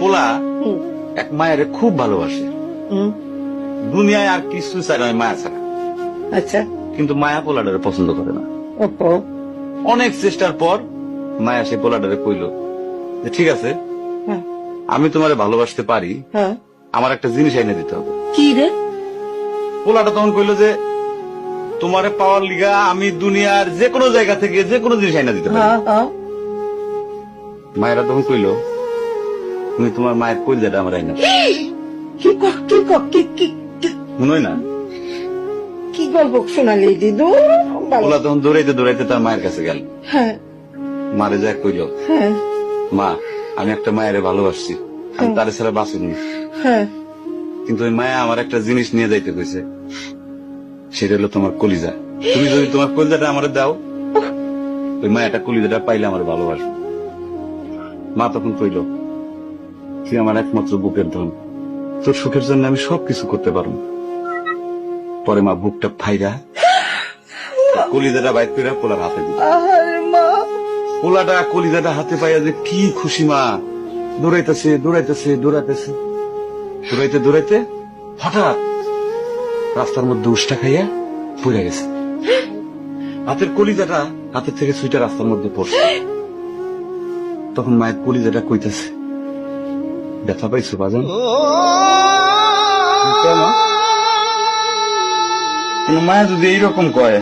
পোলা এক মায়ের খুব ভালোবাসে, দুনিয়ায় আর কিছু চাই না মায়া ছাড়া। আচ্ছা, কিন্তু মায়া পোলাটারে পছন্দ করে না। ওপো অনেক চেষ্টার পর মায়া সে পোলাটারে কইল যে ঠিক আছে, হ্যাঁ আমি তোমারে ভালোবাসতে পারি, হ্যাঁ আমার একটা জিনিস এনে দিতে হবে। কি রে? পোলাটা তখন কইল যে তোমারে পাওয়ার লিগা আমি দুনিয়ার যে কোনো জায়গা থেকে যে কোনো জিনিস এনে দিতে পারি। হ্যাঁ হ্যাঁ মায়েরা তখন কইল তুমি তোমার মায়ের কইলজাটা আমার আইনা কি মনে হয় না। কি গল্প শোনালি দিদু? পোলা তখন দৌড়াইতে দৌড়াইতে তার মায়ের কাছে গেল, হ্যাঁ মারে যায় কইল হ্যাঁ মা আমি একটা মায়ের ভালোবাসছি, আমি তার ছাড়া বাঁচুনি, হ্যাঁ কিন্তু ওই মায়া আমার একটা জিনিস নিয়ে যাইতে কইছে, সেটা হলো তোমার কলিজা। তুমি যদি তোমার কলিজাটা আমার দাও, ওই মায়াটা কলিজাটা পাইলে আমার ভালোবাসবে। মা তখন কইল তুই আমার একমাত্র বুকের ধন, তোর সুখের জন্য আমি সবকিছু করতে পারবো। পরে মা বুকটা ফাইরা কলিজাটা বাইর করে পোলার হাতে দিল। আরে মা, পোলাটা কলিজাটা হাতে পাইয়া যে কি খুশি, মা দৌড়াইতেছে দৌড়াইতেছে দৌড়াইতেছে দৌড়াইতে দৌড়াইতে হঠাৎ রাস্তার মধ্যে উষ্টা খাইয়া পড়ে গেছে। হাতের কলিজাটা হাতের থেকে সুইটা রাস্তার মধ্যে পড়ছে। তখন মায়ের কলিজাটা কইতেছে ব্যথা পাইছো বাজান? কেন? মায়া যদি এইরকম কয়